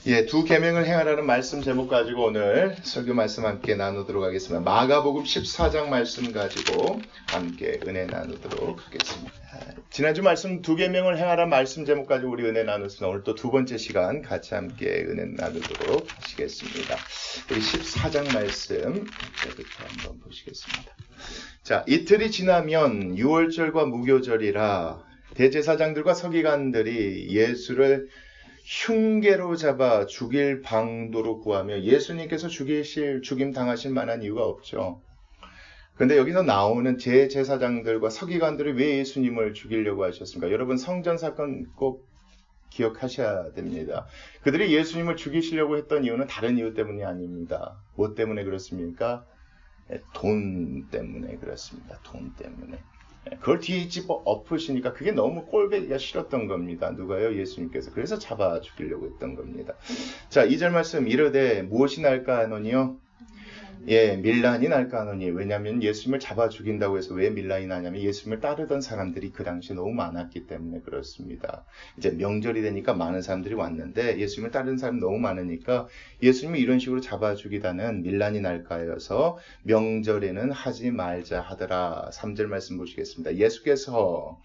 예, 두 계명을 행하라는 말씀 제목 가지고 오늘 설교 말씀 함께 나누도록 하겠습니다. 마가복음 14장 말씀 가지고 함께 은혜 나누도록 하겠습니다. 지난주 말씀 두 계명을 행하라는 말씀 제목 가지고 우리 은혜 나눴으나 오늘 또 두 번째 시간 같이 함께 은혜 나누도록 하시겠습니다. 우리 14장 말씀 부터 한번 보시겠습니다. 자, 이틀이 지나면 유월절과 무교절이라 대제사장들과 서기관들이 예수를 흉계로 잡아 죽일 방도로 구하며 예수님께서 죽임 당하실 만한 이유가 없죠. 그런데 여기서 나오는 제사장들과 서기관들이 왜 예수님을 죽이려고 하셨습니까? 여러분 성전 사건 꼭 기억하셔야 됩니다. 그들이 예수님을 죽이시려고 했던 이유는 다른 이유 때문이 아닙니다. 뭐 때문에 그렇습니까? 돈 때문에 그렇습니다. 돈 때문에. 그걸 뒤에 집어 엎으시니까 그게 너무 꼴보기가 싫었던 겁니다. 누가요? 예수님께서. 그래서 잡아 죽이려고 했던 겁니다. 자, 2절 말씀 이르되 무엇이 날까 하노니요? 예, 밀란이 날까 하노니. 왜냐하면 예수님을 잡아 죽인다고 해서 왜 밀란이 나냐면 예수님을 따르던 사람들이 그 당시에 너무 많았기 때문에 그렇습니다. 이제 명절이 되니까 많은 사람들이 왔는데 예수님을 따르는 사람이 너무 많으니까 예수님을 이런 식으로 잡아 죽이다는 밀란이 날까 해서 명절에는 하지 말자 하더라. 3절 말씀 보시겠습니다. 예수께서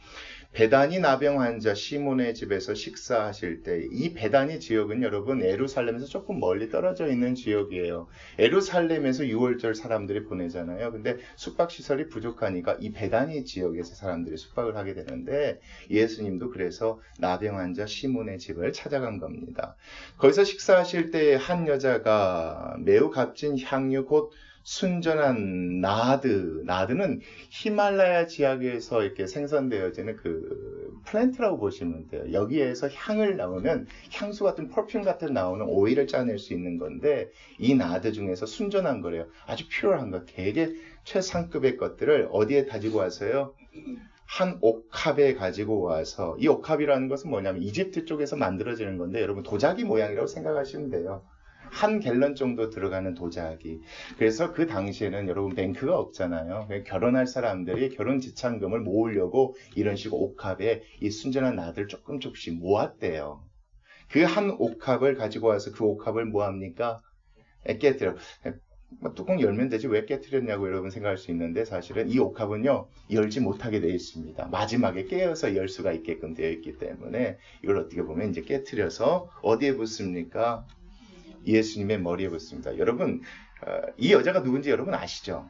베다니 나병 환자 시몬의 집에서 식사하실 때, 이 베다니 지역은 여러분 예루살렘에서 조금 멀리 떨어져 있는 지역이에요. 예루살렘에서 유월절 사람들이 보내잖아요. 근데 숙박시설이 부족하니까 이 베다니 지역에서 사람들이 숙박을 하게 되는데 예수님도 그래서 나병 환자 시몬의 집을 찾아간 겁니다. 거기서 식사하실 때 한 여자가 매우 값진 향유 곧 순전한 나드는 히말라야 지역에서 이렇게 생산되어지는 그 플랜트라고 보시면 돼요. 여기에서 향을 나오는 향수 같은 퍼퓸 같은 나오는 오일을 짜낼 수 있는 건데 이 나드 중에서 순전한 거래요. 아주 퓨어한 거, 되게 최상급의 것들을 어디에 가지고 와서요? 한 옥합에 가지고 와서, 이 옥합이라는 것은 뭐냐면 이집트 쪽에서 만들어지는 건데 여러분 도자기 모양이라고 생각하시면 돼요. 한 갤런 정도 들어가는 도자기. 그래서 그 당시에는 여러분 뱅크가 없잖아요. 결혼할 사람들이 결혼 지참금을 모으려고 이런 식으로 옥합에 이 순전한 나들 조금씩 모았대요. 그 한 옥합을 가지고 와서 그 옥합을 뭐합니까? 깨뜨려. 뚜껑 열면 되지 왜 깨뜨렸냐고 여러분 생각할 수 있는데 사실은 이 옥합은요 열지 못하게 되어 있습니다. 마지막에 깨어서 열 수가 있게끔 되어 있기 때문에 이걸 어떻게 보면 이제 깨뜨려서 어디에 붓습니까? 예수님의 머리에 붙습니다. 여러분, 이 여자가 누군지 여러분 아시죠?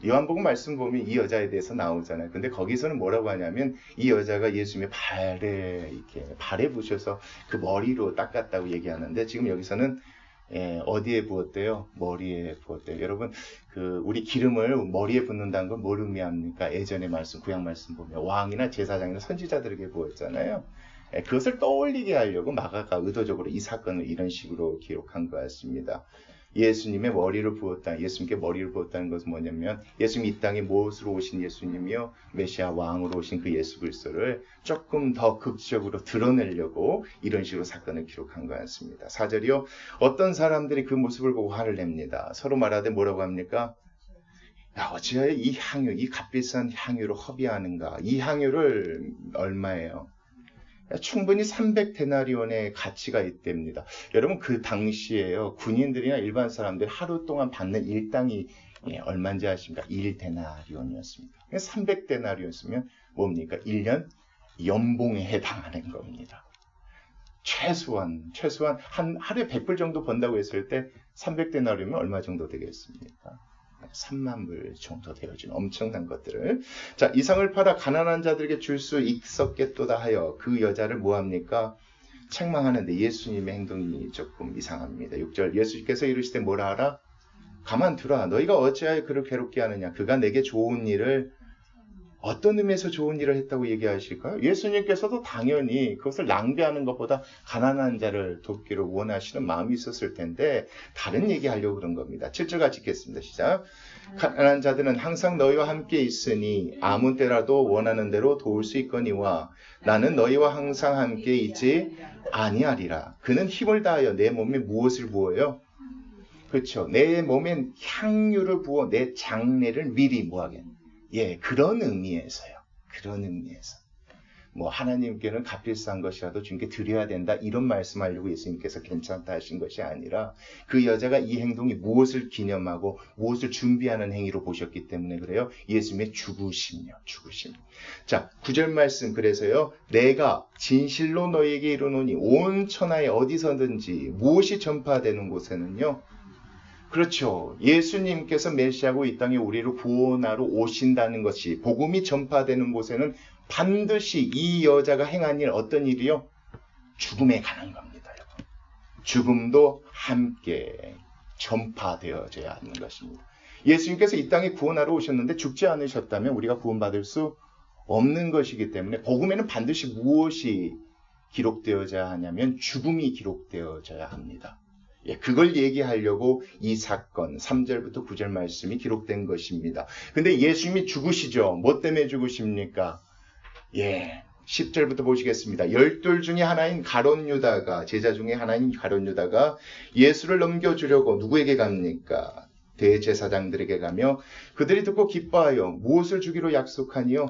요한복음 말씀 보면 이 여자에 대해서 나오잖아요. 근데 거기서는 뭐라고 하냐면 이 여자가 예수님의 발에 부셔서 그 머리로 닦았다고 얘기하는데 지금 여기서는 어디에 부었대요? 머리에 부었대요. 여러분, 우리 기름을 머리에 붓는다는 건 뭘 의미합니까? 예전의 말씀, 구약 말씀 보면 왕이나 제사장이나 선지자들에게 부었잖아요. 그것을 떠올리게 하려고 마가가 의도적으로 이 사건을 이런 식으로 기록한 것 같습니다. 예수님의 머리를 부었다. 예수님께 머리를 부었다는 것은 뭐냐면 예수님이 이 땅에 무엇으로 오신 예수님이요? 메시아 왕으로 오신 그 예수 그리스도를 조금 더 극적으로 드러내려고 이런 식으로 사건을 기록한 것 같습니다. 4절이요. 어떤 사람들이 그 모습을 보고 화를 냅니다. 서로 말하되 뭐라고 합니까? 야, 어찌하여 이 향유, 이 값비싼 향유를 허비하는가? 이 향유를 얼마예요? 충분히 300데나리온의 가치가 있답니다. 여러분 그 당시에요. 군인들이나 일반 사람들 하루 동안 받는 일당이 얼마인지 아십니까? 1데나리온이었습니다. 300데나리온이었으면 뭡니까? 1년 연봉에 해당하는 겁니다. 최소한 한 하루에 100불 정도 번다고 했을 때 300데나리온이면 얼마 정도 되겠습니까? 3만 불 정도 되어지는 엄청난 것들을. 자, 이 상을 팔아 가난한 자들에게 줄 수 있었겠도다 하여 그 여자를 뭐합니까? 책망하는데 예수님의 행동이 조금 이상합니다. 6절 예수님께서 이르시되 뭐라 하라? 가만두라. 너희가 어찌하여 그를 괴롭게 하느냐? 그가 내게 좋은 일을 어떤 의미에서 좋은 일을 했다고 얘기하실까요? 예수님께서도 당연히 그것을 낭비하는 것보다 가난한 자를 돕기를 원하시는 마음이 있었을 텐데 다른 얘기하려고 그런 겁니다. 7절 같이 읽겠습니다. 시작. 가난한 자들은 항상 너희와 함께 있으니 아무 때라도 원하는 대로 도울 수 있거니와 나는 너희와 항상 함께 있지 아니하리라. 그는 힘을 다하여 내 몸에 무엇을 부어요? 그렇죠. 내 몸엔 향유를 부어 내 장래를 미리 뭐하겠노? 예, 그런 의미에서요. 그런 의미에서. 뭐 하나님께는 값비싼 것이라도 주님께 드려야 된다 이런 말씀하려고 예수님께서 괜찮다 하신 것이 아니라 그 여자가 이 행동이 무엇을 기념하고 무엇을 준비하는 행위로 보셨기 때문에 그래요. 예수님의 죽으심이요. 죽으심. 자, 9절 말씀 그래서요. 내가 진실로 너희에게 이르노니 온 천하에 어디서든지 무엇이 전파되는 곳에는요. 그렇죠. 예수님께서 메시아고 이 땅에 우리를 구원하러 오신다는 것이 복음이 전파되는 곳에는 반드시 이 여자가 행한 일 어떤 일이요? 죽음에 관한 겁니다. 여러분. 죽음도 함께 전파되어져야 하는 것입니다. 예수님께서 이 땅에 구원하러 오셨는데 죽지 않으셨다면 우리가 구원받을 수 없는 것이기 때문에 복음에는 반드시 무엇이 기록되어져야 하냐면 죽음이 기록되어져야 합니다. 예, 그걸 얘기하려고 이 사건 3절부터 9절 말씀이 기록된 것입니다. 근데 예수님이 죽으시죠. 뭐 때문에 죽으십니까? 예, 10절부터 보시겠습니다. 열둘 중에 하나인 가룟 유다가 제자 중에 하나인 가룟 유다가 예수를 넘겨주려고 누구에게 갑니까? 대제사장들에게 가며 그들이 듣고 기뻐하여 무엇을 주기로 약속하니요?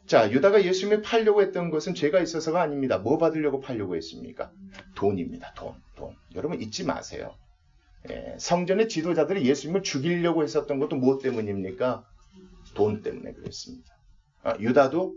자, 유다가 예수님을 팔려고 했던 것은 죄가 있어서가 아닙니다. 뭐 받으려고 팔려고 했습니까? 돈입니다. 돈. 여러분 잊지 마세요. 예, 성전의 지도자들이 예수님을 죽이려고 했었던 것도 무엇 때문입니까? 돈 때문에 그랬습니다. 유다도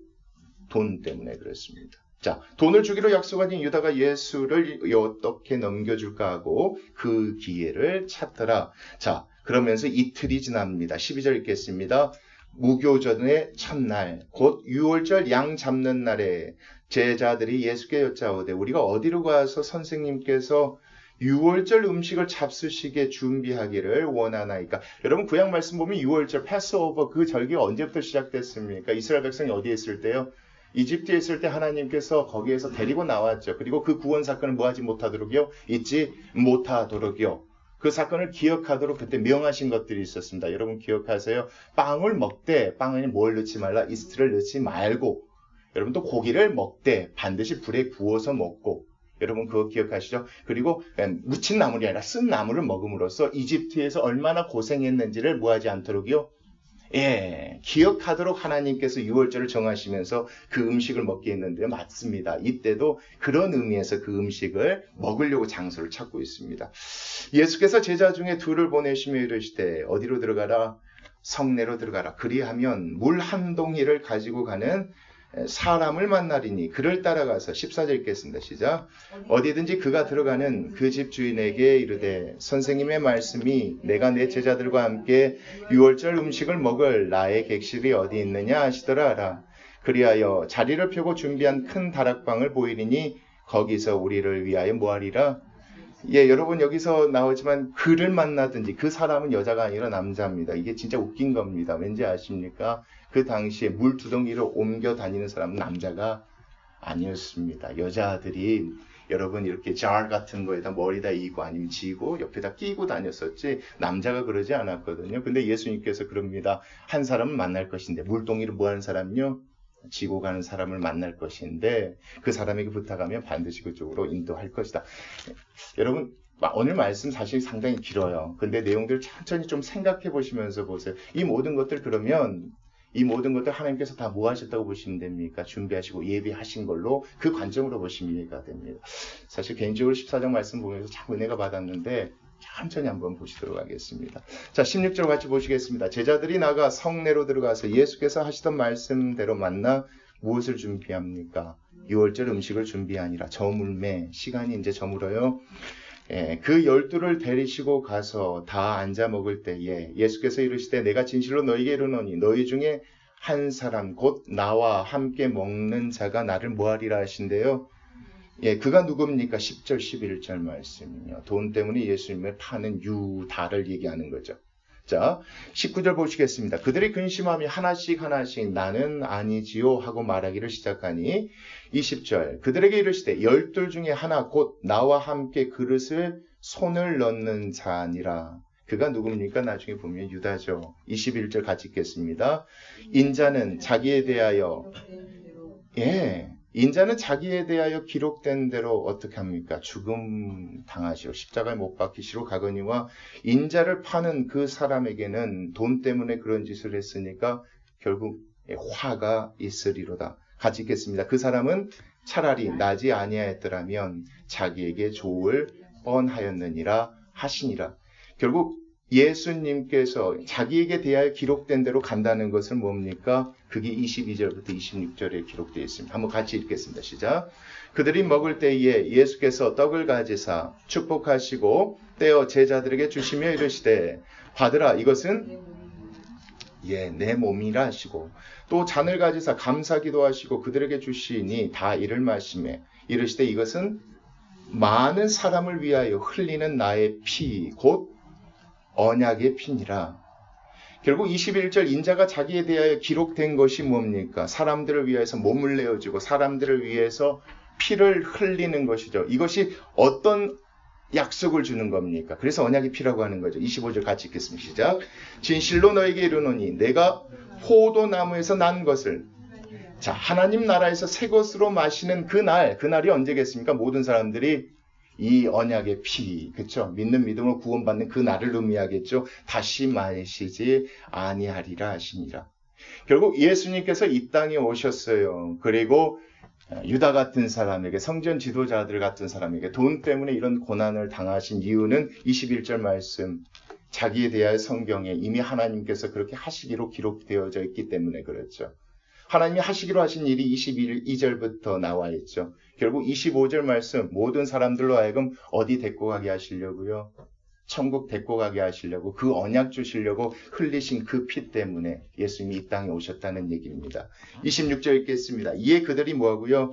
돈 때문에 그랬습니다. 자, 돈을 주기로 약속한 유다가 예수를 어떻게 넘겨줄까 하고 그 기회를 찾더라. 자, 그러면서 이틀이 지납니다. 12절 읽겠습니다. 무교전의 첫날 곧 유월절 양 잡는 날에 제자들이 예수께 여짜오되 우리가 어디로 가서 선생님께서 유월절 음식을 잡수시게 준비하기를 원하나이까. 여러분 구약 말씀 보면 유월절 패스오버 그 절기가 언제부터 시작됐습니까? 이스라엘 백성이 어디에 있을 때요? 이집트에 있을 때 하나님께서 거기에서 데리고 나왔죠. 그리고 그 구원 사건을 뭐하지 못하도록요? 잊지 못하도록요. 그 사건을 기억하도록 그때 명하신 것들이 있었습니다. 여러분 기억하세요? 빵을 먹되 빵에 뭘 넣지 말라? 이스트를 넣지 말고 여러분 또 고기를 먹되 반드시 불에 구워서 먹고 여러분 그거 기억하시죠? 그리고 묻힌 나물이 아니라 쓴 나물을 먹음으로써 이집트에서 얼마나 고생했는지를 뭐하지 않도록요? 예, 기억하도록 하나님께서 유월절을 정하시면서 그 음식을 먹게 했는데요. 맞습니다. 이때도 그런 의미에서 그 음식을 먹으려고 장소를 찾고 있습니다. 예수께서 제자 중에 둘을 보내시며 이르시되 어디로 들어가라? 성내로 들어가라. 그리하면 물 한 동이를 가지고 가는 사람을 만나리니 그를 따라가서 14절 읽겠습니다. 시작. 어디든지 그가 들어가는 그 집 주인에게 이르되 선생님의 말씀이 내가 내 제자들과 함께 유월절 음식을 먹을 나의 객실이 어디 있느냐 하시더라 하라. 그리하여 자리를 펴고 준비한 큰 다락방을 보이리니 거기서 우리를 위하여 뭐하리라. 예, 여러분 여기서 나오지만 그를 만나든지 그 사람은 여자가 아니라 남자입니다. 이게 진짜 웃긴 겁니다. 왠지 아십니까? 그 당시에 물 두덩이를 옮겨 다니는 사람은 남자가 아니었습니다. 여자들이 여러분 이렇게 jar 같은 거에다 머리다 이고 아니면 지고 옆에다 끼고 다녔었지 남자가 그러지 않았거든요. 근데 예수님께서 그럽니다. 한 사람은 만날 것인데 물동이를 뭐 하는 사람요? 지고 가는 사람을 만날 것인데 그 사람에게 부탁하면 반드시 그쪽으로 인도할 것이다. 여러분 오늘 말씀 사실 상당히 길어요. 근데 내용들 천천히 좀 생각해 보시면서 보세요. 이 모든 것들 그러면 이 모든 것들 하나님께서 다 뭐 하셨다고 보시면 됩니까? 준비하시고 예비하신 걸로 그 관점으로 보시면 이해가 됩니다. 사실 개인적으로 14장 말씀 보면서 참 은혜가 받았는데 천천히 한번 보시도록 하겠습니다. 자, 16절 같이 보시겠습니다. 제자들이 나가 성내로 들어가서 예수께서 하시던 말씀대로 만나 무엇을 준비합니까? 유월절 음식을 준비하니라. 저물매 시간이 이제 저물어요. 예, 그 12를 데리시고 가서 다 앉아 먹을 때에 예수께서 이르시되 내가 진실로 너희에게 이르노니 너희 중에 한 사람 곧 나와 함께 먹는 자가 나를 뭐하리라 하신대요. 예, 그가 누굽니까? 10절 11절 말씀이요. 돈 때문에 예수님을 파는 유다를 얘기하는 거죠. 자, 19절 보시겠습니다. 그들이 근심하며 하나씩 나는 아니지요 하고 말하기를 시작하니 20절 그들에게 이르시되 12 중에 하나 곧 나와 함께 그릇을 손을 넣는 자니라. 그가 누굽니까? 나중에 보면 유다죠. 21절 같이 읽겠습니다. 인자는 자기에 대하여 인자는 자기에 대하여 기록된 대로 어떻게 합니까? 죽음 당하시오. 십자가에 못 박히시로 가거니와 인자를 파는 그 사람에게는 돈 때문에 그런 짓을 했으니까 결국 화가 있으리로다. 같이 읽겠습니다. 그 사람은 차라리 나지 아니하였더라면 자기에게 좋을 뻔하였느니라 하시니라. 결국 예수님께서 자기에게 대하여 기록된 대로 간다는 것은 뭡니까? 그게 22절부터 26절에 기록되어 있습니다. 한번 같이 읽겠습니다. 시작. 그들이 먹을 때에 예수께서 떡을 가지사 축복하시고 떼어 제자들에게 주시며 이르시되 받으라, 이것은 내 몸이라 하시고, 또 잔을 가지사 감사기도 하시고 그들에게 주시니 다 이를 마시매 이르시되 이것은 많은 사람을 위하여 흘리는 나의 피 곧 언약의 피니라. 결국 21절 인자가 자기에 대하여 기록된 것이 뭡니까? 사람들을 위해서 몸을 내어주고 사람들을 위해서 피를 흘리는 것이죠. 이것이 어떤 약속을 주는 겁니까? 그래서 언약의 피라고 하는 거죠. 25절 같이 읽겠습니다. 시작. 진실로 너에게 이르노니 내가 포도나무에서 난 것을, 자, 하나님 나라에서 새 것으로 마시는 그날이 언제겠습니까? 모든 사람들이 이 언약의 피, 그렇죠? 믿는 믿음으로 구원받는 그 날을 의미하겠죠. 다시 마시지 아니하리라 하시니라. 결국 예수님께서 이 땅에 오셨어요. 그리고 유다 같은 사람에게, 성전 지도자들 같은 사람에게 돈 때문에 이런 고난을 당하신 이유는 21절 말씀, 자기에 대하여 성경에 이미 하나님께서 그렇게 하시기로 기록되어져 있기 때문에 그렇죠. 하나님이 하시기로 하신 일이 22절부터 나와 있죠. 결국 25절 말씀, 모든 사람들로 하여금 어디 데리고 가게 하시려고요? 천국 데리고 가게 하시려고, 그 언약 주시려고 흘리신 그 피 때문에 예수님이 이 땅에 오셨다는 얘기입니다. 26절 읽겠습니다. 이에 그들이 뭐하고요?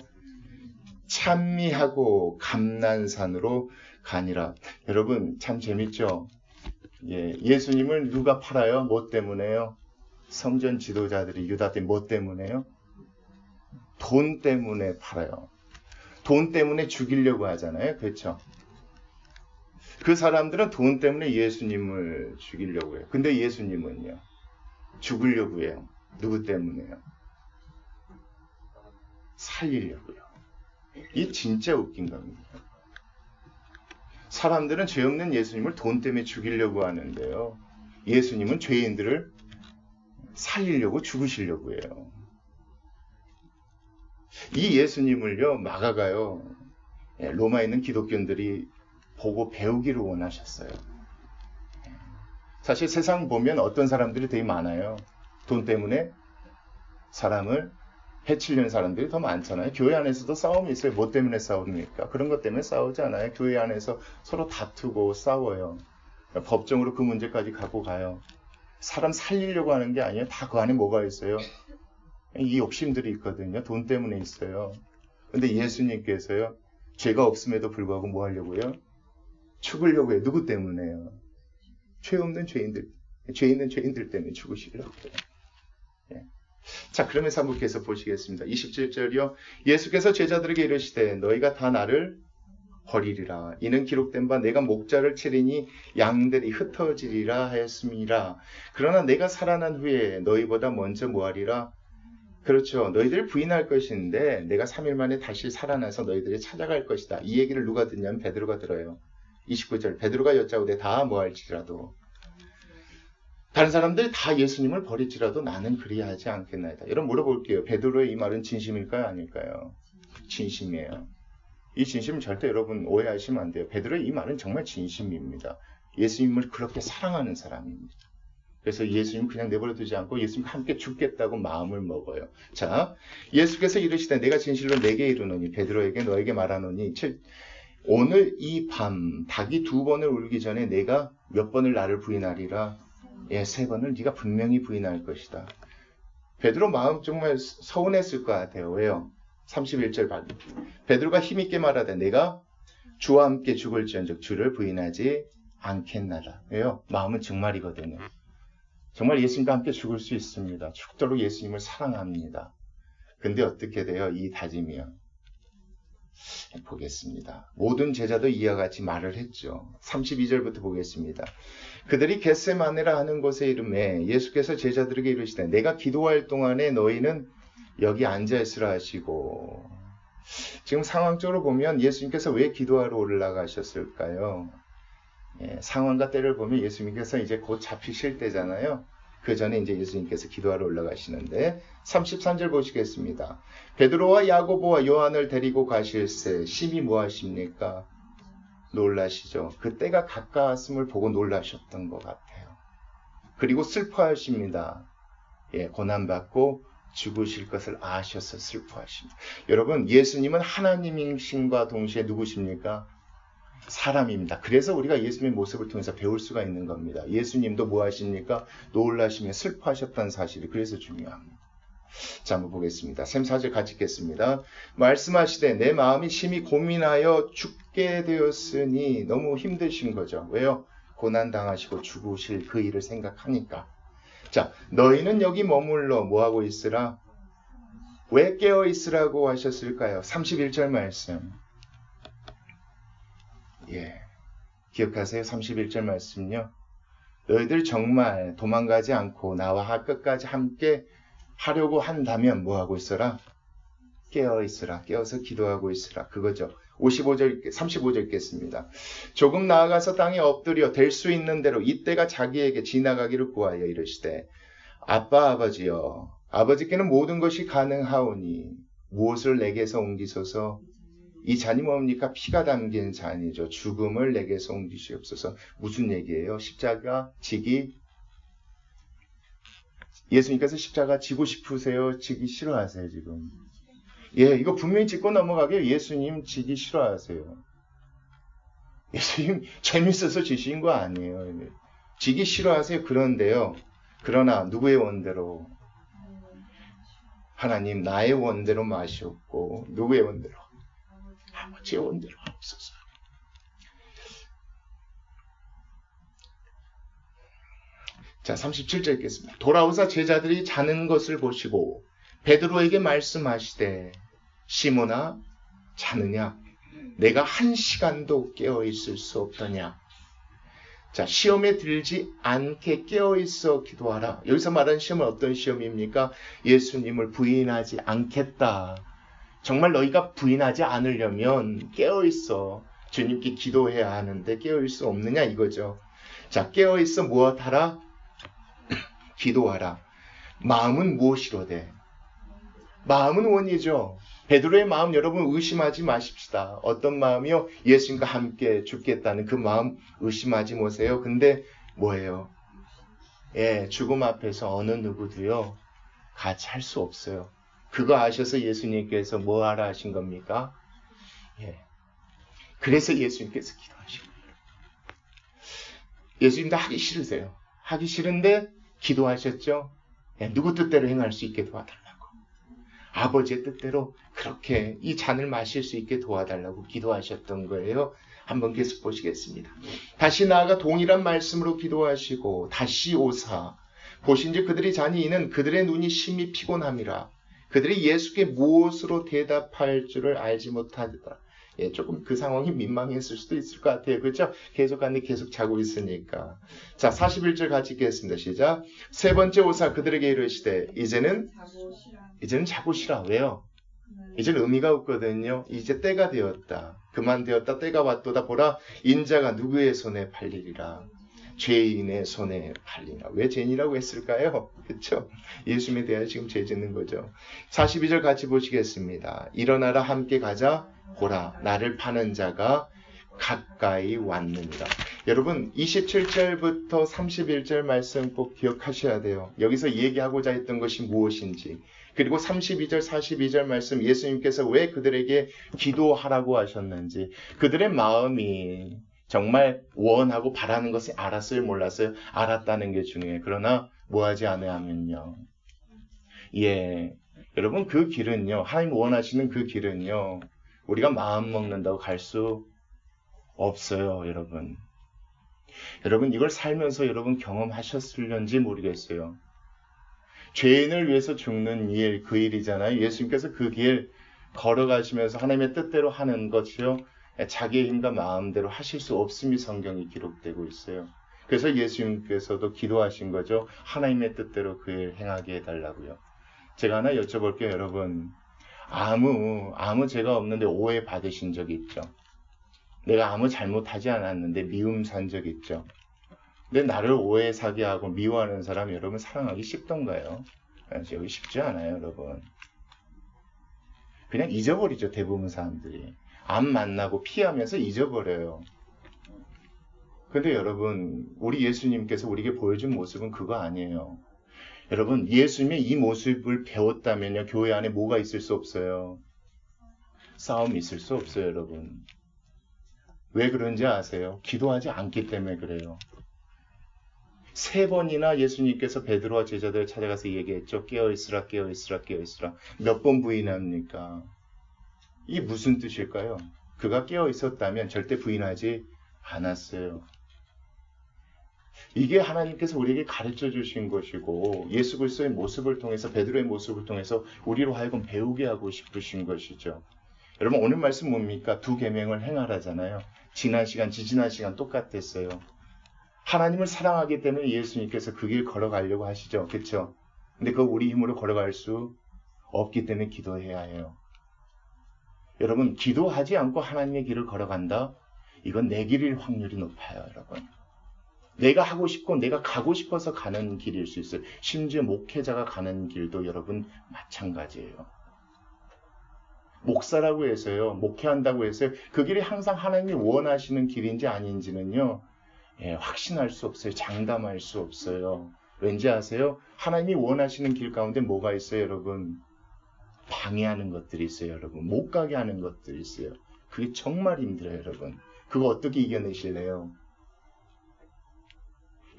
찬미하고 감난산으로 가니라. 여러분 참 재밌죠? 예수님을 누가 팔아요? 뭐 때문에요? 성전 지도자들이, 유다들이 뭐 때문에요? 돈 때문에 팔아요. 돈 때문에 죽이려고 하잖아요. 그렇죠? 그 사람들은 돈 때문에 예수님을 죽이려고 해요. 근데 예수님은요, 죽으려고 해요. 누구 때문에요? 살리려고요. 이게 진짜 웃긴 겁니다. 사람들은 죄 없는 예수님을 돈 때문에 죽이려고 하는데요, 예수님은 죄인들을 살리려고 죽으시려고 해요. 이 예수님을요, 마가가요, 로마에 있는 기독교인들이 보고 배우기를 원하셨어요. 사실 세상 보면 어떤 사람들이 되게 많아요. 돈 때문에 사람을 해치려는 사람들이 더 많잖아요. 교회 안에서도 싸움이 있어요. 뭐 때문에 싸웁니까? 그런 것 때문에 싸우지 않아요. 교회 안에서 서로 다투고 싸워요. 법정으로 그 문제까지 갖고 가요. 사람 살리려고 하는 게 아니에요. 다 그 안에 뭐가 있어요? 이 욕심들이 있거든요. 돈 때문에 있어요. 근데 예수님께서요, 죄가 없음에도 불구하고 뭐 하려고요? 죽으려고 해요. 누구 때문에요? 죄 없는 죄인들, 죄 있는 죄인들 때문에 죽으시려고 해요. 자, 그러면서 한번 계속 보시겠습니다. 27절이요. 예수께서 제자들에게 이르시되 너희가 다 나를 버리리라. 이는 기록된 바 내가 목자를 치리니 양들이 흩어지리라 하였음이라. 그러나 내가 살아난 후에 너희보다 먼저 뭐하리라? 그렇죠. 너희들을 부인할 것인데 내가 3일 만에 다시 살아나서 너희들이 찾아갈 것이다. 이 얘기를 누가 듣냐면 베드로가 들어요. 29절. 베드로가 여짜오되 다 뭐할지라도, 다른 사람들이 다 예수님을 버릴지라도 나는 그리하지 않겠나이다. 여러분 물어볼게요. 베드로의 이 말은 진심일까요? 아닐까요? 진심이에요. 이 진심은 절대 여러분 오해하시면 안 돼요. 베드로의 이 말은 정말 진심입니다. 예수님을 그렇게 사랑하는 사람입니다. 그래서 예수님 그냥 내버려 두지 않고 예수님과 함께 죽겠다고 마음을 먹어요. 자, 예수께서 이르시되 내가 진실로 내게 이르노니, 베드로에게 너에게 말하노니, 오늘 이 밤 닭이 2번을 울기 전에 내가 몇 번을 나를 부인하리라? 3번을 네가 분명히 부인할 것이다. 베드로 마음 정말 서운했을 것 같아요. 왜요? 31절 봐. 베드로가 힘있게 말하되 내가 주와 함께 죽을지언정 주를 부인하지 않겠나라. 왜요? 마음은 정말이거든요. 정말 예수님과 함께 죽을 수 있습니다. 죽도록 예수님을 사랑합니다. 근데 어떻게 돼요? 이 다짐이요. 보겠습니다. 모든 제자도 이와 같이 말을 했죠. 32절부터 보겠습니다. 그들이 겟세마네라 하는 곳에 이르매 예수께서 제자들에게 이르시되 내가 기도할 동안에 너희는 여기 앉아있으라 하시고, 지금 상황적으로 보면 예수님께서 왜 기도하러 올라가셨을까요? 상황과 때를 보면 예수님께서 이제 곧 잡히실 때잖아요. 그 전에 이제 예수님께서 기도하러 올라가시는데 33절 보시겠습니다. 베드로와 야고보와 요한을 데리고 가실새 심히 뭐하십니까? 놀라시죠. 그 때가 가까웠음을 보고 놀라셨던 것 같아요. 그리고 슬퍼하십니다. 예, 고난받고 죽으실 것을 아셔서 슬퍼하십니다. 여러분, 예수님은 하나님이신과 동시에 누구십니까? 사람입니다. 그래서 우리가 예수님의 모습을 통해서 배울 수가 있는 겁니다. 예수님도 뭐 하십니까? 놀라시며 슬퍼하셨다는 사실이 그래서 중요합니다. 자, 한번 보겠습니다. 샘 4절 같이 읽겠습니다. 말씀하시되 내 마음이 심히 고민하여 죽게 되었으니 너무 힘드신 거죠. 왜요? 고난당하시고 죽으실 그 일을 생각하니까. 자, 너희는 여기 머물러 뭐하고 있으라? 왜 깨어 있으라고 하셨을까요? 31절 말씀. 예, 기억하세요? 31절 말씀요. 너희들 정말 도망가지 않고 나와 끝까지 함께 하려고 한다면 뭐하고 있어라? 깨어 있으라. 깨어서 기도하고 있으라. 그거죠. 35절 읽겠습니다. 조금 나아가서 땅에 엎드려 될 수 있는 대로 이때가 자기에게 지나가기를 구하여 이르시되 아빠 아버지여 아버지께는 모든 것이 가능하오니 무엇을 내게서 옮기소서. 이 잔이 뭡니까? 피가 담긴 잔이죠. 죽음을 내게서 옮기시옵소서. 무슨 얘기예요? 십자가 지기. 예수님께서 십자가 지고 싶으세요? 지기 싫어하세요 지금? 예, 이거 분명히 짚고 넘어가게요. 예수님 지기 싫어하세요. 예수님 재밌어서 지신 거 아니에요. 지기 싫어하세요. 그런데요. 그러나 누구의 원대로? 하나님 나의 원대로 마시옵고 누구의 원대로? 아버지의 원대로 하옵소서. 자, 37절 읽겠습니다. 돌아오사 제자들이 자는 것을 보시고 베드로에게 말씀하시되 시몬아 자느냐? 내가 한 시간도 깨어 있을 수 없더냐? 자, 시험에 들지 않게 깨어 있어 기도하라. 여기서 말하는 시험은 어떤 시험입니까? 예수님을 부인하지 않겠다. 정말 너희가 부인하지 않으려면 깨어 있어. 주님께 기도해야 하는데 깨어 있을 수 없느냐 이거죠. 자, 깨어 있어 무엇하라? 기도하라. 마음은 무엇이로되? 마음은 원이죠. 베드로의 마음 여러분 의심하지 마십시다. 어떤 마음이요? 예수님과 함께 죽겠다는 그 마음 의심하지 마세요. 근데 뭐예요? 예, 죽음 앞에서 어느 누구도요 같이 할 수 없어요. 그거 아셔서 예수님께서 뭐 하라 하신 겁니까? 예. 그래서 예수님께서 기도하신 거예요. 예수님도 하기 싫으세요. 하기 싫은데 기도하셨죠? 예, 누구 뜻대로 행할 수 있게 도와달라고. 아버지의 뜻대로 그렇게 이 잔을 마실 수 있게 도와달라고 기도하셨던 거예요. 한번 계속 보시겠습니다. 다시 나아가 동일한 말씀으로 기도하시고 다시 오사 보신즉 그들이 자니 이는 그들의 눈이 심히 피곤함이라. 그들이 예수께 무엇으로 대답할 줄을 알지 못하더라. 예, 조금 그 상황이 민망했을 수도 있을 것 같아요. 그렇죠? 계속 자고 있으니까. 자, 41절 같이 읽겠습니다. 시작. 세 번째 오사 그들에게 이르시되 이제는 자고 쉬라. 왜요? 이제는 의미가 없거든요. 이제 때가 되었다. 그만 되었다. 때가 왔도다. 보라 인자가 누구의 손에 팔리리라. 죄인의 손에 팔리라. 왜 죄인이라고 했을까요? 그렇죠? 예수님에 대하여 지금 죄 짓는 거죠. 42절 같이 보시겠습니다. 일어나라 함께 가자. 보라 나를 파는 자가 가까이 왔느니라. 여러분 27절부터 31절 말씀 꼭 기억하셔야 돼요. 여기서 얘기하고자 했던 것이 무엇인지, 그리고 32절 42절 말씀 예수님께서 왜 그들에게 기도하라고 하셨는지, 그들의 마음이 정말 원하고 바라는 것을 알았어요 몰랐어요? 알았다는 게 중요해요. 그러나 뭐하지 않으면요, 예, 여러분 그 길은요, 하나님 원하시는 그 길은요 우리가 마음 먹는다고 갈 수 없어요. 여러분 이걸 살면서 여러분 경험하셨을런지 모르겠어요. 죄인을 위해서 죽는 일, 그 일이잖아요. 예수님께서 그 길 걸어가시면서 하나님의 뜻대로 하는 것이요, 자기의 힘과 마음대로 하실 수 없음이 성경이 기록되고 있어요. 그래서 예수님께서도 기도하신 거죠. 하나님의 뜻대로 그 일 행하게 해달라고요. 제가 하나 여쭤볼게요. 여러분 아무 죄가 없는데 오해 받으신 적 있죠? 내가 아무 잘못하지 않았는데 미움 산 적 있죠? 근데 나를 오해 사게 하고 미워하는 사람 여러분 사랑하기 쉽던가요? 여기 쉽지 않아요, 여러분. 그냥 잊어버리죠, 대부분 사람들이. 안 만나고 피하면서 잊어버려요. 근데 여러분, 우리 예수님께서 우리에게 보여준 모습은 그거 아니에요. 여러분, 예수님의 이 모습을 배웠다면요, 교회 안에 뭐가 있을 수 없어요? 싸움이 있을 수 없어요, 여러분. 왜 그런지 아세요? 기도하지 않기 때문에 그래요. 3번이나 예수님께서 베드로와 제자들을 찾아가서 얘기했죠. 깨어있으라, 깨어있으라, 깨어있으라. 몇 번 부인합니까? 이게 무슨 뜻일까요? 그가 깨어있었다면 절대 부인하지 않았어요. 이게 하나님께서 우리에게 가르쳐 주신 것이고 예수 그리스도의 모습을 통해서 베드로의 모습을 통해서 우리로 하여금 배우게 하고 싶으신 것이죠. 여러분 오늘 말씀 뭡니까? 2계명을 행하라잖아요. 지난 시간, 지지난 시간 똑같았어요. 하나님을 사랑하기 때문에 예수님께서 그 길 걸어가려고 하시죠. 그렇죠? 근데 그거 우리 힘으로 걸어갈 수 없기 때문에 기도해야 해요. 여러분 기도하지 않고 하나님의 길을 걸어간다? 이건 내 길일 확률이 높아요. 여러분. 내가 하고 싶고 내가 가고 싶어서 가는 길일 수 있어요. 심지어 목회자가 가는 길도 여러분 마찬가지예요. 목사라고 해서요. 목회한다고 해서요. 그 길이 항상 하나님이 원하시는 길인지 아닌지는요. 확신할 수 없어요. 장담할 수 없어요. 왠지 아세요? 하나님이 원하시는 길 가운데 뭐가 있어요, 여러분? 방해하는 것들이 있어요, 여러분. 못 가게 하는 것들이 있어요. 그게 정말 힘들어요, 여러분. 그거 어떻게 이겨내실래요?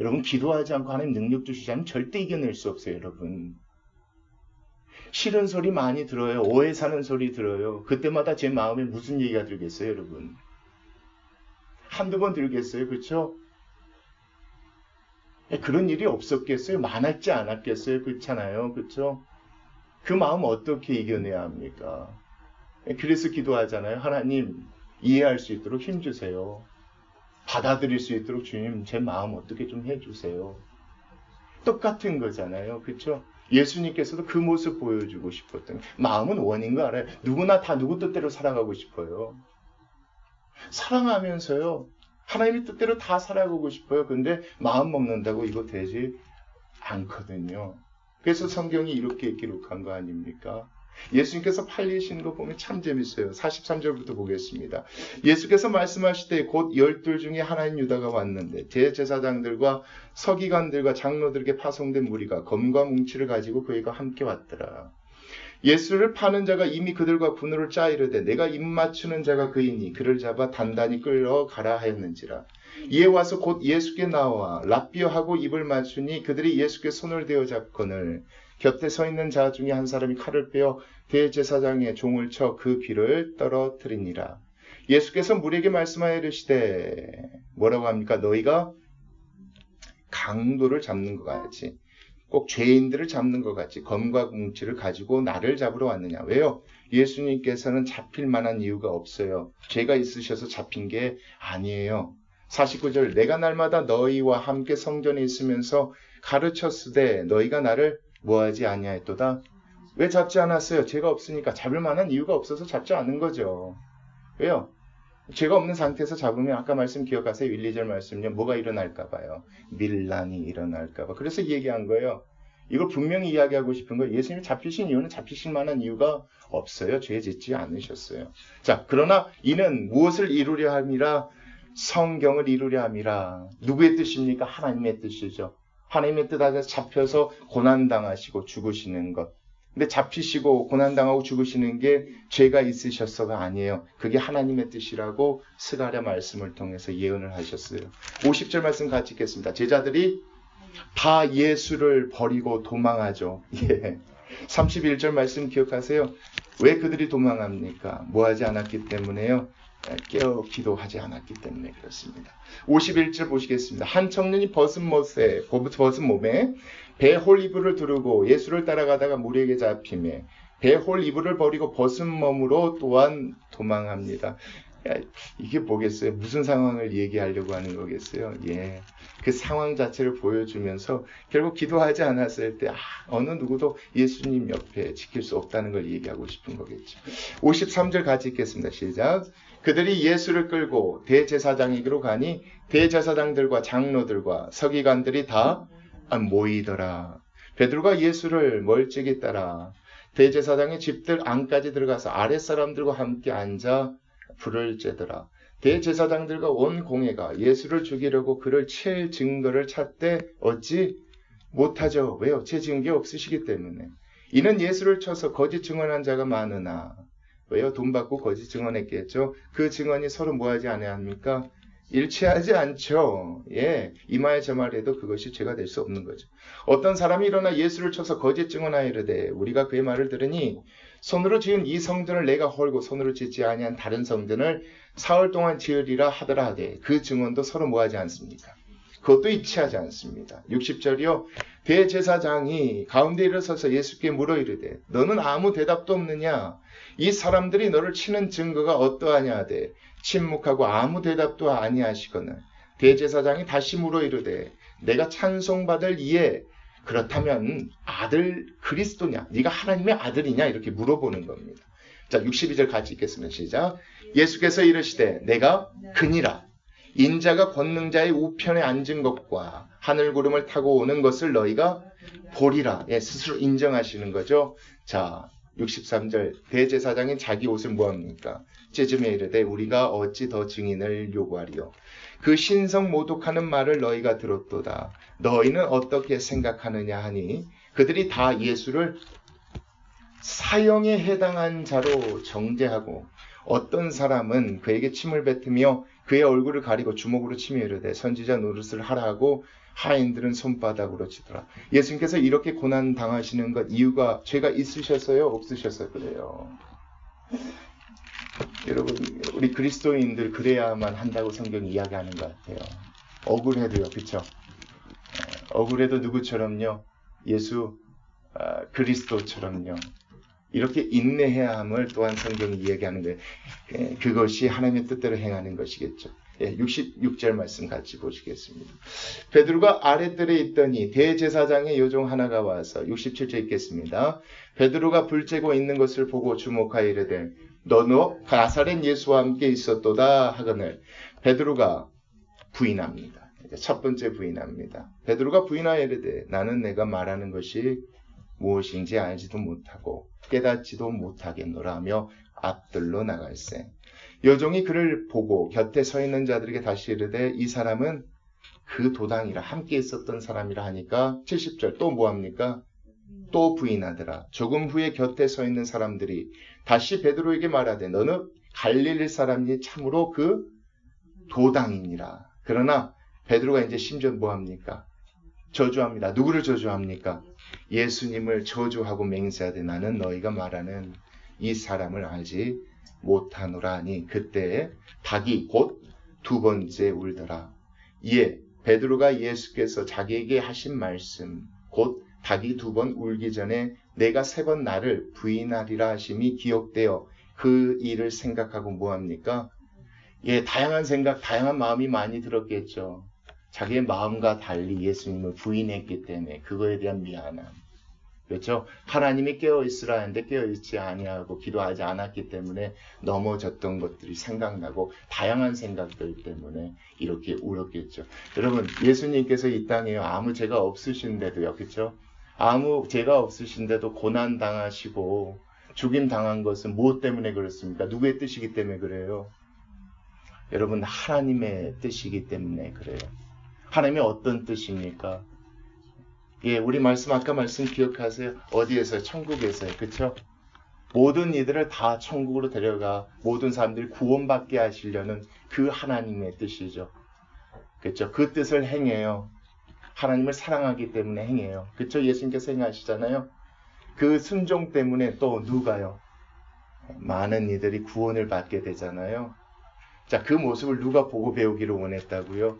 여러분, 기도하지 않고 하나님 능력 주시지 않으면 절대 이겨낼 수 없어요, 여러분. 싫은 소리 많이 들어요. 오해 사는 소리 들어요. 그때마다 제 마음에 무슨 얘기가 들겠어요, 여러분? 한두 번 들겠어요, 그렇죠? 그런 일이 없었겠어요? 많았지 않았겠어요? 그렇잖아요, 그렇죠? 그 마음 어떻게 이겨내야 합니까? 그래서 기도하잖아요. 하나님, 이해할 수 있도록 힘주세요. 받아들일 수 있도록 주님, 제 마음 어떻게 좀 해주세요. 똑같은 거잖아요, 그렇죠? 예수님께서도 그 모습 보여주고 싶었던 마음은 원인 거 알아요. 누구나 다 누구 뜻대로 살아가고 싶어요. 사랑하면서요. 하나님의 뜻대로 다 살아가고 싶어요. 근데 마음 먹는다고 이거 되지 않거든요. 그래서 성경이 이렇게 기록한 거 아닙니까? 예수님께서 팔리신 거 보면 참 재밌어요. 43절부터 보겠습니다. 예수께서 말씀하시되 곧 12 중에 하나인 유다가 왔는데 대제사장들과 서기관들과 장로들에게 파송된 무리가 검과 뭉치를 가지고 그에게 함께 왔더라. 예수를 파는 자가 이미 그들과 분노를 짜 이르되 내가 입 맞추는 자가 그이니 그를 잡아 단단히 끌어가라 하였는지라. 이에 와서 곧 예수께 나와 랍비어하고 입을 맞추니 그들이 예수께 손을 대어 잡거늘 곁에 서 있는 자 중에 한 사람이 칼을 빼어 대제사장의 종을 쳐 그 귀를 떨어뜨리니라. 예수께서 무리에게 말씀하여 이르시되 뭐라고 합니까? 너희가 강도를 잡는 것 같이 꼭 죄인들을 잡는 것 같이 검과 뭉치를 가지고 나를 잡으러 왔느냐. 왜요? 예수님께서는 잡힐 만한 이유가 없어요. 죄가 있으셔서 잡힌 게 아니에요. 49절 내가 날마다 너희와 함께 성전에 있으면서 가르쳤으되 너희가 나를 뭐하지 아니하였도다. 왜 잡지 않았어요? 죄가 없으니까. 잡을 만한 이유가 없어서 잡지 않은 거죠. 왜요? 죄가 없는 상태에서 잡으면 아까 말씀 기억하세요? 1, 2절 말씀요. 뭐가 일어날까 봐요. 밀란이 일어날까 봐. 그래서 얘기한 거예요. 이걸 분명히 이야기하고 싶은 거예요. 예수님이 잡히신 이유는 잡히실 만한 이유가 없어요. 죄 짓지 않으셨어요. 자, 그러나 이는 무엇을 이루려 함이라? 성경을 이루려 함이라. 누구의 뜻입니까? 하나님의 뜻이죠. 하나님의 뜻 안에서 잡혀서 고난당하시고 죽으시는 것. 근데 잡히시고 고난당하고 죽으시는 게 죄가 있으셔서가 아니에요. 그게 하나님의 뜻이라고 스가랴 말씀을 통해서 예언을 하셨어요. 50절 말씀 같이 읽겠습니다. 제자들이 다 예수를 버리고 도망하죠. 예. 31절 말씀 기억하세요? 왜 그들이 도망합니까? 뭐하지 않았기 때문에요? 깨어 기도하지 않았기 때문에 그렇습니다. 51절 보시겠습니다. 한 청년이 벗은 몸에 배홀 이불을 두르고 예수를 따라가다가 무리에게 잡히매 배홀 이불을 버리고 벗은 몸으로 또한 도망합니다. 이게 뭐겠어요? 무슨 상황을 얘기하려고 하는 거겠어요? 예. 그 상황 자체를 보여주면서 결국 기도하지 않았을 때 어느 누구도 예수님 옆에 지킬 수 없다는 걸 얘기하고 싶은 거겠죠. 53절 같이 읽겠습니다. 시작. 그들이 예수를 끌고 대제사장에게로 가니 대제사장들과 장로들과 서기관들이 다 모이더라. 베드로가 예수를 멀찍이 따라 대제사장의 집들 안까지 들어가서 아랫사람들과 함께 앉아 불을 쬐더라. 대제사장들과 온 공회가 예수를 죽이려고 그를 칠 증거를 찾되 얻지 못하죠. 왜요? 제 증거 없으시기 때문에. 이는 예수를 쳐서 거짓 증언한 자가 많으나, 왜요? 돈 받고 거짓 증언했겠죠. 그 증언이 서로 뭐하지 않아야 합니까? 일치하지 않죠. 예, 이 말 저 말에도 그것이 죄가 될 수 없는 거죠. 어떤 사람이 일어나 예수를 쳐서 거짓 증언하이르되 우리가 그의 말을 들으니 손으로 지은 이 성전을 내가 헐고 손으로 짓지 아니한 다른 성전을 사흘 동안 지으리라 하더라 하되 그 증언도 서로 뭐하지 않습니까? 그것도 일치하지 않습니다. 60절이요. 대제사장이 가운데 일어서서 예수께 물어 이르되 너는 아무 대답도 없느냐? 이 사람들이 너를 치는 증거가 어떠하냐 하되 침묵하고 아무 대답도 아니하시거늘 대제사장이 다시 물어 이르되 내가 찬송받을 이에 그렇다면 아들 그리스도냐? 네가 하나님의 아들이냐? 이렇게 물어보는 겁니다. 자, 62절 같이 읽겠습니다. 시작. 예수께서 이르시되 내가 그니라. 인자가 권능자의 우편에 앉은 것과 하늘 구름을 타고 오는 것을 너희가 보리라. 예, 스스로 인정하시는 거죠. 자, 63절 대제사장인 자기 옷을 뭐합니까? 찢으며 이르되 우리가 어찌 더 증인을 요구하리요. 그 신성 모독하는 말을 너희가 들었도다. 너희는 어떻게 생각하느냐 하니 그들이 다 예수를 사형에 해당한 자로 정죄하고 어떤 사람은 그에게 침을 뱉으며 그의 얼굴을 가리고 주먹으로 치며 이르되 선지자 노릇을 하라 하고 하인들은 손바닥으로 치더라. 예수님께서 이렇게 고난 당하시는 것 이유가 죄가 있으셨어요? 없으셨어요? 그래요. 여러분 우리 그리스도인들 그래야만 한다고 성경이 이야기하는 것 같아요. 억울해도요. 그렇죠? 억울해도 누구처럼요? 예수 그리스도처럼요. 이렇게 인내해야 함을 또한 성경이 이야기하는 거예요. 그것이 하나님의 뜻대로 행하는 것이겠죠. 66절 말씀 같이 보시겠습니다. 베드로가 아랫뜰에 있더니 대제사장의 요종 하나가 와서 67절 읽겠습니다. 베드로가 불 쬐고 있는 것을 보고 주목하여 이르되 너도 나사렛 예수와 함께 있었도다 하거늘 베드로가 부인합니다. 첫 번째 부인합니다. 베드로가 부인하여 이르되 나는 내가 말하는 것이 무엇인지 알지도 못하고 깨닫지도 못하겠노라 하며 앞들로 나갈세. 요종이 그를 보고 곁에 서 있는 자들에게 다시 이르되 이 사람은 그 도당이라 함께 있었던 사람이라 하니까 70절 또 뭐합니까? 또 부인하더라. 조금 후에 곁에 서 있는 사람들이 다시 베드로에게 말하되 너는 갈릴리 사람이 참으로 그 도당이니라. 그러나 베드로가 이제 심지어 뭐합니까? 저주합니다. 누구를 저주합니까? 예수님을 저주하고 맹세하되 나는 너희가 말하는 이 사람을 알지 못하노라 하니 그때 닭이 곧 두 번째 울더라. 이에 베드로가 예수께서 자기에게 하신 말씀 곧 닭이 두 번 울기 전에 내가 세 번 나를 부인하리라 하심이 기억되어 그 일을 생각하고 뭐합니까? 예, 다양한 생각, 다양한 마음이 많이 들었겠죠. 자기의 마음과 달리 예수님을 부인했기 때문에 그거에 대한 미안함. 그렇죠? 하나님이 깨어있으라 했는데 깨어있지 아니하고 기도하지 않았기 때문에 넘어졌던 것들이 생각나고 다양한 생각들 때문에 이렇게 울었겠죠. 여러분 예수님께서 이 땅에 아무 죄가 없으신데도요. 그렇죠? 아무 죄가 없으신데도 고난 당하시고 죽임 당한 것은 무엇 때문에 그렇습니까? 누구의 뜻이기 때문에 그래요? 여러분 하나님의 뜻이기 때문에 그래요. 하나님의 어떤 뜻입니까? 예, 우리 말씀 아까 말씀 기억하세요? 어디에서요? 천국에서요. 그렇죠? 모든 이들을 다 천국으로 데려가 모든 사람들이 구원받게 하시려는 그 하나님의 뜻이죠. 그렇죠? 그 뜻을 행해요. 하나님을 사랑하기 때문에 행해요. 그렇죠? 예수님께서 행하시잖아요. 그 순종 때문에 또 누가요? 많은 이들이 구원을 받게 되잖아요. 자, 그 모습을 누가 보고 배우기를 원했다고요?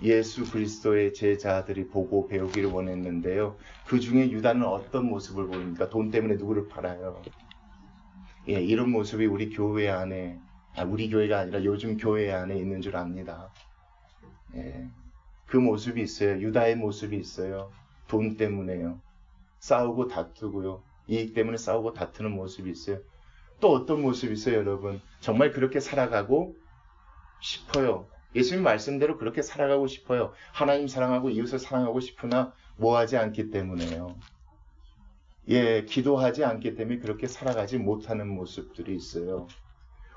예수 그리스도의 제자들이 보고 배우기를 원했는데요. 그 중에 유다는 어떤 모습을 보입니까? 돈 때문에 누구를 팔아요? 예, 이런 모습이 우리 교회 안에, 우리 교회가 아니라 요즘 교회 안에 있는 줄 압니다. 예, 그 모습이 있어요. 유다의 모습이 있어요. 돈 때문에요. 싸우고 다투고요. 이익 때문에 싸우고 다투는 모습이 있어요. 또 어떤 모습이 있어요, 여러분? 정말 그렇게 살아가고 싶어요. 예수님 말씀대로 그렇게 살아가고 싶어요. 하나님 사랑하고 이웃을 사랑하고 싶으나 뭐하지 않기 때문에요. 기도하지 않기 때문에 그렇게 살아가지 못하는 모습들이 있어요.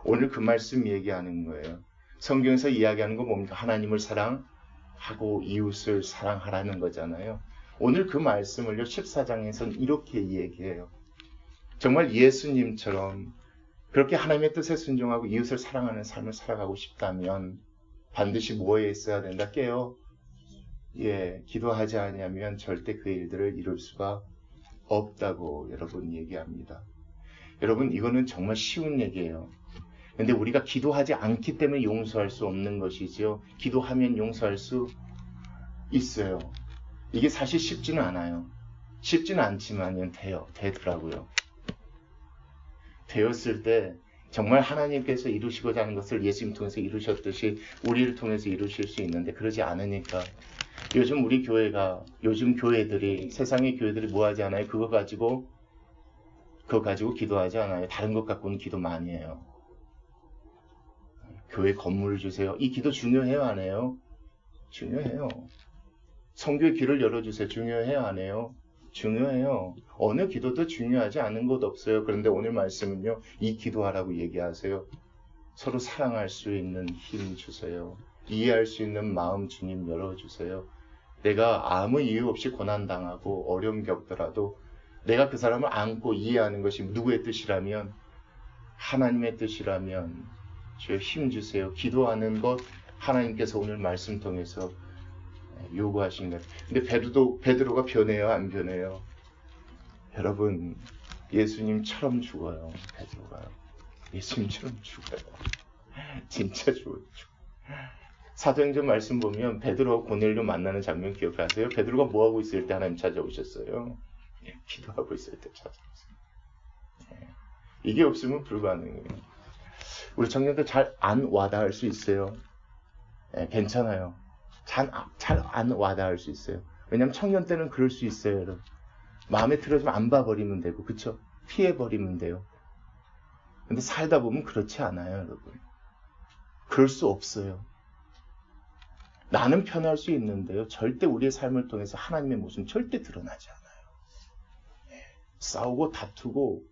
오늘 그 말씀 얘기하는 거예요. 성경에서 이야기하는 건 뭡니까? 하나님을 사랑하고 이웃을 사랑하라는 거잖아요. 오늘 그 말씀을요, 14장에서는 이렇게 얘기해요. 정말 예수님처럼 그렇게 하나님의 뜻에 순종하고 이웃을 사랑하는 삶을 살아가고 싶다면 반드시 뭐에 있어야 된다? 깨어 기도하지 않으면 절대 그 일들을 이룰 수가 없다고 여러분 얘기합니다. 여러분, 이거는 정말 쉬운 얘기예요. 근데 우리가 기도하지 않기 때문에 용서할 수 없는 것이지요. 기도하면 용서할 수 있어요. 이게 사실 쉽지는 않아요. 쉽지는 않지만 되더라고요. 되었을 때 정말 하나님께서 이루시고자 하는 것을 예수님 통해서 이루셨듯이 우리를 통해서 이루실 수 있는데 그러지 않으니까 요즘 요즘 교회들이, 세상의 교회들이 뭐 하지 않아요? 그거 가지고 기도하지 않아요. 다른 것 갖고는 기도 많이 해요. 교회 건물을 주세요. 이 기도 중요해요, 안 해요? 중요해요. 성교의 길을 열어주세요. 중요해요, 안 해요? 중요해요. 어느 기도도 중요하지 않은 것 없어요. 그런데 오늘 말씀은요, 이 기도하라고 얘기하세요. 서로 사랑할 수 있는 힘 주세요. 이해할 수 있는 마음 주님 열어주세요. 내가 아무 이유 없이 고난당하고 어려움 겪더라도 내가 그 사람을 안고 이해하는 것이 누구의 뜻이라면, 하나님의 뜻이라면 주여 힘 주세요. 기도하는 것 하나님께서 오늘 말씀 통해서 요구하신 것. 근데 베드로가 변해요, 안 변해요? 여러분, 예수님처럼 죽어요. 베드로가 예수님처럼 죽어요. 진짜 죽어요. 사도행전 말씀 보면 베드로와 고넬료 만나는 장면 기억하세요? 베드로가 뭐 하고 있을 때 하나님 찾아오셨어요? 기도하고 있을 때 찾아오셨어요. 이게 없으면 불가능해요. 우리 청년들 잘 안 와닿을 수 있어요. 괜찮아요. 잘 안 와닿을 수 있어요. 왜냐면 청년 때는 그럴 수 있어요, 여러분. 마음에 들어지면 안 봐버리면 되고, 그쵸? 피해버리면 돼요. 근데 살다 보면 그렇지 않아요, 여러분. 그럴 수 없어요. 나는 편할 수 있는데요, 절대 우리의 삶을 통해서 하나님의 모습은 절대 드러나지 않아요. 싸우고 다투고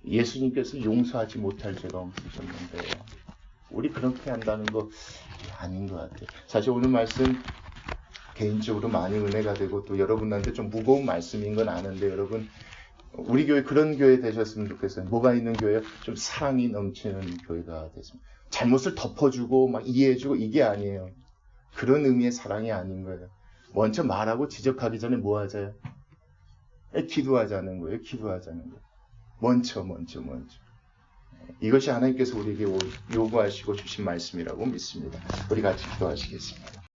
예수님께서 용서하지 못할 죄가 없으셨는데요. 우리 그렇게 한다는 거 아닌 것 같아요. 사실 오늘 말씀 개인적으로 많이 은혜가 되고 또 여러분한테 좀 무거운 말씀인 건 아는데, 여러분, 우리 교회 그런 교회 되셨으면 좋겠어요. 뭐가 있는 교회요? 좀 사랑이 넘치는 교회가 됐습니다. 잘못을 덮어주고 막 이해해주고 이게 아니에요. 그런 의미의 사랑이 아닌 거예요. 먼저 말하고 지적하기 전에 뭐 하자요? 기도하자는 거예요. 기도하자는 거예요. 먼저. 이것이 하나님께서 우리에게 요구하시고 주신 말씀이라고 믿습니다. 우리 같이 기도하시겠습니다.